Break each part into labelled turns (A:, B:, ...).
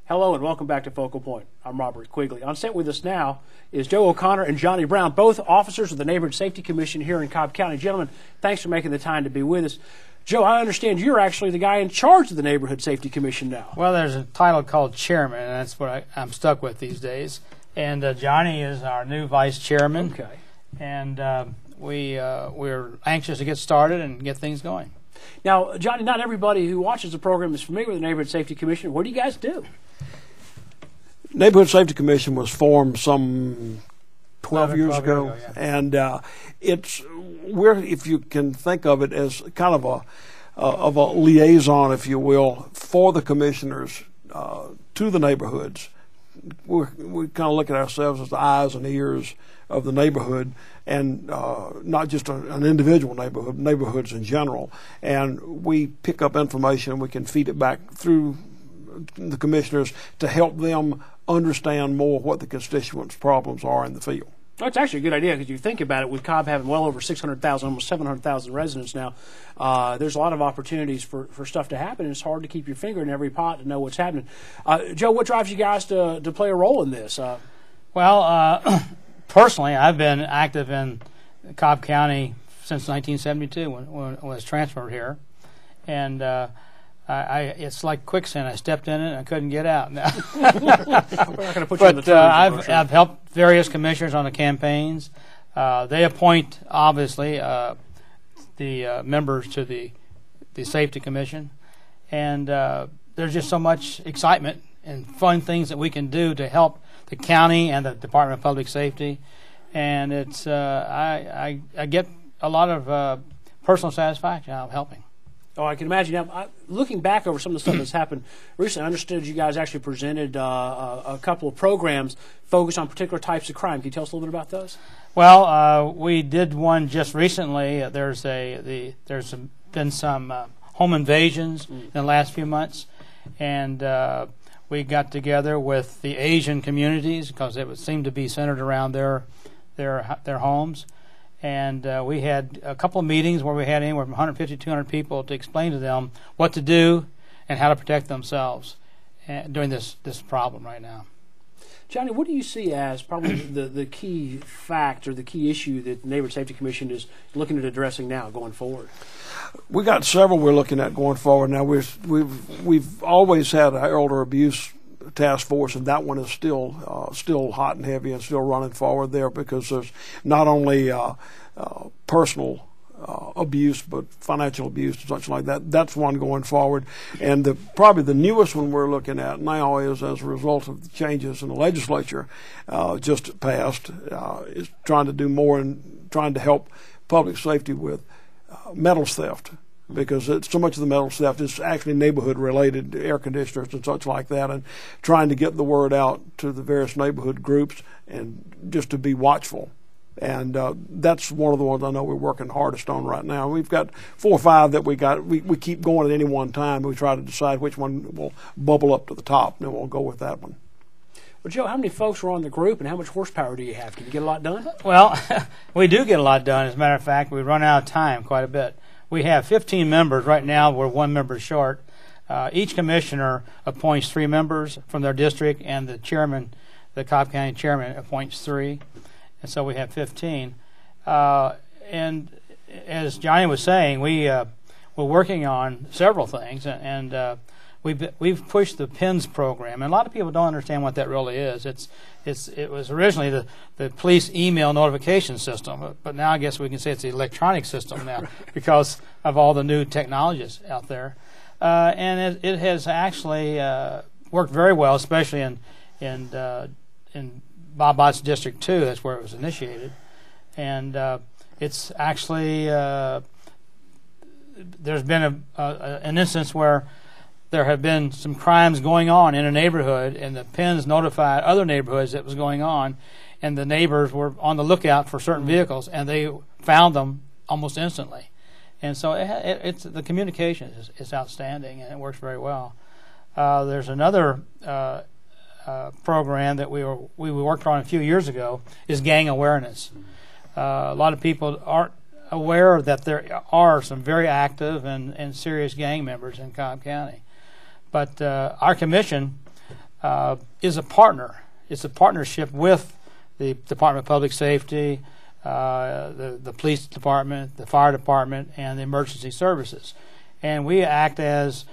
A: Hello and welcome back to Focal Point. I'm Robert Quigley. On set with us now is Joe O'Connor and Johnny Brown, both officers of the Neighborhood Safety Commission here in Cobb County. Gentlemen, thanks for making the time to be with us. Joe, I understand you're actually the guy in charge of the Neighborhood Safety Commission now.
B: Well, there's a title called chairman, and that's what I'm stuck with these days. And Johnny is our new vice chairman.
A: Okay.
B: And we're anxious to get started and get things going.
A: Now, Johnny, not everybody who watches the program is familiar with the Neighborhood Safety Commission. What do you guys do?
C: Neighborhood Safety Commission was formed some 12 years ago,
B: yeah.
C: And if you can think of it as kind of a liaison, if you will, for the commissioners to the neighborhoods. We kind of look at ourselves as the eyes and ears of the neighborhood, and not just an individual neighborhood, neighborhoods in general. And we pick up information, we can feed it back through the commissioners to help them understand more what the constituents' problems are in the field.
A: Well, it's actually a good idea because you think about it, with Cobb having well over 600,000, almost 700,000 residents now, there's a lot of opportunities for stuff to happen, and it's hard to keep your finger in every pot to know what's happening. Joe, what drives you guys to play a role in this?
B: Personally, I've been active in Cobb County since 1972 when I was transferred here. And it's like quicksand. I stepped in it and I couldn't get out. We're
A: not going to put you in the
B: I've helped various commissioners on the campaigns. They appoint, obviously, the members to the Safety Commission. And there's just so much excitement and fun things that we can do to help the county and the Department of Public Safety. And it's I get a lot of personal satisfaction out of helping.
A: Oh, I can imagine. Now, looking back over some of the stuff that's happened recently, I understood you guys actually presented a couple of programs focused on particular types of crime. Can you tell us a little bit about those?
B: Well, we did one just recently. There's been some home invasions in the last few months, and we got together with the Asian communities because it would seem to be centered around their homes. And we had a couple of meetings where we had anywhere from 150 to 200 people to explain to them what to do and how to protect themselves during this problem right now.
A: Johnny, what do you see as probably the key fact or the key issue that the Neighborhood Safety Commission is looking at addressing now going forward?
C: We got several we're looking at going forward. Now we've always had an elder abuse task force, and that one is still hot and heavy and still running forward there because there's not only personal abuse but financial abuse and such like that. That's one going forward, and probably the newest one we're looking at now is as a result of the changes in the legislature just passed, is trying to do more and trying to help public safety with metals theft. Because so much of the metal theft is actually neighborhood-related, air conditioners and such like that, and trying to get the word out to the various neighborhood groups and just to be watchful. And that's one of the ones I know we're working hardest on right now. We've got 4 or 5 that we keep going at any one time. We try to decide which one will bubble up to the top, and then we'll go with that one.
A: Well, Joe, how many folks are on the group, and how much horsepower do you have? Can you get a lot done?
B: Well, we do get a lot done. As a matter of fact, we run out of time quite a bit. We have 15 members. Right now, we're 1 member short. Each commissioner appoints 3 members from their district, and the Cobb County chairman, appoints 3. And so we have 15. And as Johnny was saying, we're working on several things, and we've pushed the PINS program. And a lot of people don't understand what that really is. It was originally the police email notification system, but now I guess we can say it's the electronic system now because of all the new technologies out there. And it has actually worked very well, especially in Bob Ott's District 2. That's where it was initiated. And it's actually there's been an instance where there have been some crimes going on in a neighborhood, and the PINS notified other neighborhoods that was going on, and the neighbors were on the lookout for certain vehicles, and they found them almost instantly. And so it's the communication is outstanding, and it works very well. There's another program that we worked on a few years ago is gang awareness. A lot of people aren't aware that there are some very active and serious gang members in Cobb County. But our commission is a partner. It's a partnership with the Department of Public Safety, the police department, the fire department, and the emergency services. And we act as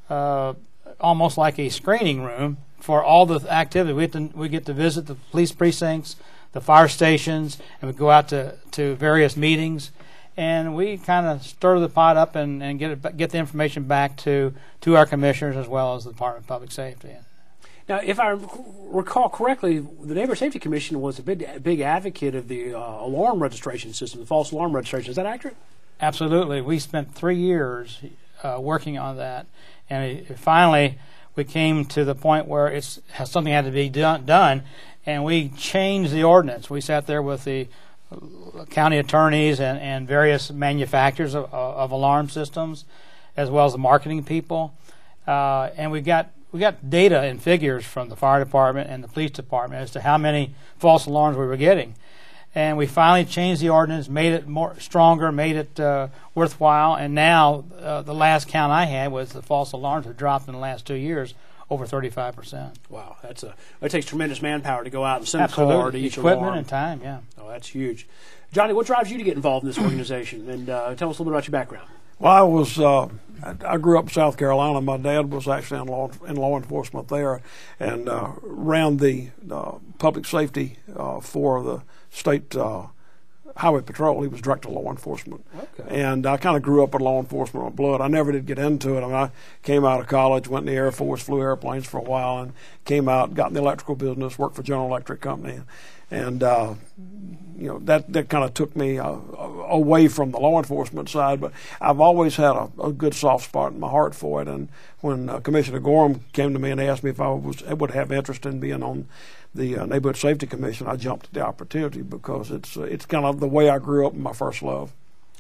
B: almost like a screening room for all the activity. We get to visit the police precincts, the fire stations, and we go out to various meetings. And we kind of stir the pot up and get the information back to our commissioners as well as the Department of Public Safety.
A: Now, if I recall correctly, the Neighborhood Safety Commission was a big advocate of the alarm registration system, the false alarm registration. Is that accurate?
B: Absolutely. We spent 3 years working on that, and finally we came to the point where something had to be done, and we changed the ordinance. We sat there with the county attorneys and various manufacturers of alarm systems, as well as the marketing people, and we got data and figures from the fire department and the police department as to how many false alarms we were getting. And we finally changed the ordinance, made it more stronger, made it worthwhile. And now the last count I had was the false alarms have dropped in the last 2 years over 35%.
A: Wow, that takes tremendous manpower to go out and send
B: Absolutely.
A: a car to each
B: equipment
A: alarm.
B: And time, yeah.
A: Oh, that's huge. Johnny, what drives you to get involved in this organization? And tell us a little bit about your background.
C: Well, I grew up in South Carolina. My dad was actually in law enforcement there, and ran the public safety for the state highway patrol. He was director of law enforcement.
A: Okay.
C: And I kind of grew up in law enforcement with blood. I never did get into it. I mean, I came out of college, went in the Air Force, flew airplanes for a while, and came out, got in the electrical business, worked for General Electric Company, and that kind of took me away from the law enforcement side. But I've always had a good soft spot in my heart for it. And when Commissioner Gorham came to me and asked me if I would have interest in being on the Neighborhood Safety Commission, I jumped at the opportunity because it's kind of the way I grew up in my first love.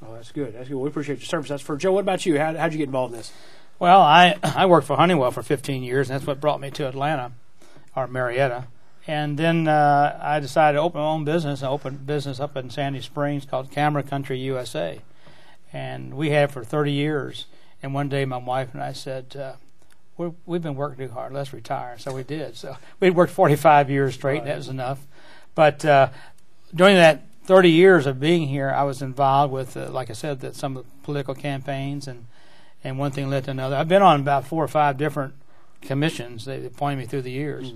A: Oh, that's good. That's good. We appreciate your service. That's for Joe. What about you? How'd you get involved in this?
B: Well, I worked for Honeywell for 15 years, and that's what brought me to Atlanta, or Marietta. And then I decided to open my own business. I opened a business up in Sandy Springs called Camera Country USA. And we had it for 30 years. And one day my wife and I said, we've been working too hard. Let's retire. So we did. So we'd worked 45 years straight. Right. That was enough. But during that 30 years of being here, I was involved with, like I said, some of the political campaigns. And one thing led to another. I've been on about 4 or 5 different commissions. They appointed me through the years.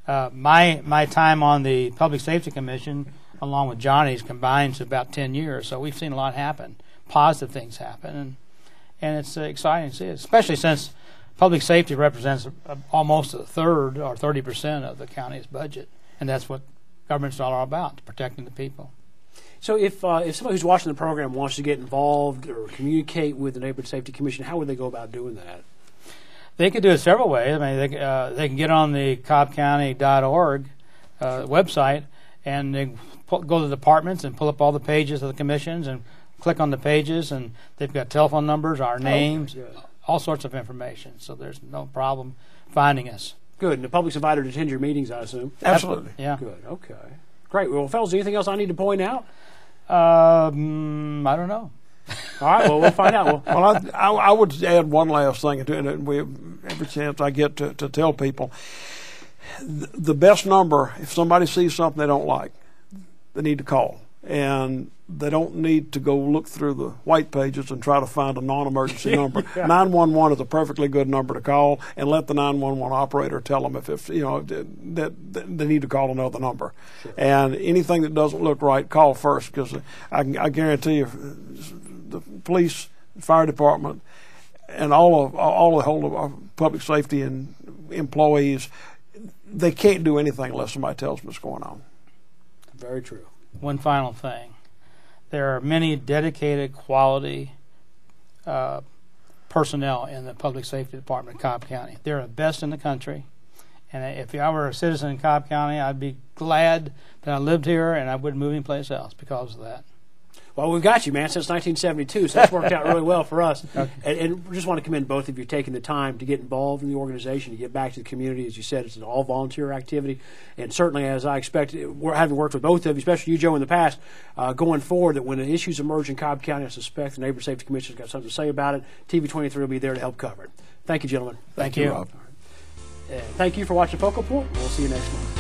B: My time on the Public Safety Commission, along with Johnny's, combines about 10 years. So we've seen a lot happen, positive things happen, and it's exciting to see it, especially since public safety represents almost a third or 30% of the county's budget, and that's what government's all about, protecting the people. So
A: if somebody who's watching the program wants to get involved or communicate with the Neighborhood Safety Commission, how would they go about doing that?
B: They could do it several ways. I mean, they can get on the cobbcounty.org website and they go to the departments and pull up all the pages of the commissions and click on the pages, and they've got telephone numbers, our names, all sorts of information. So there's no problem finding us.
A: Good. And the public's invited to attend your meetings, I assume?
C: Absolutely.
B: Yeah.
A: Good. Okay. Great. Well, fellas, anything else I need to point out?
B: I don't know.
A: All right, well, we'll find out.
C: Well, I would add one last thing, and every chance I get to tell people, the best number, if somebody sees something they don't like, they need to call. And they don't need to go look through the white pages and try to find a non-emergency number. 911 is a perfectly good number to call, and let the 911 operator tell them if it's, that they need to call another number. Sure. And anything that doesn't look right, call first, because I guarantee you, the police, fire department, and all the whole public safety and employees, they can't do anything unless somebody tells them what's going on.
A: Very true.
B: One final thing. There are many dedicated, quality personnel in the Public Safety Department of Cobb County. They're the best in the country. And if I were a citizen in Cobb County, I'd be glad that I lived here and I wouldn't move anyplace else because of that.
A: Well, we've got you, man, since 1972, so that's worked out really well for us. Okay. And we just want to commend both of you taking the time to get involved in the organization, to get back to the community. As you said, it's an all-volunteer activity. And certainly, as I expected, having worked with both of you, especially you, Joe, in the past, going forward, that when issues emerge in Cobb County, I suspect the Neighborhood Safety Commission's got something to say about it. TV 23 will be there to help cover it. Thank you, gentlemen.
B: Thank you.
C: Rob.
A: Thank you for watching Focal Point. We'll see you next month.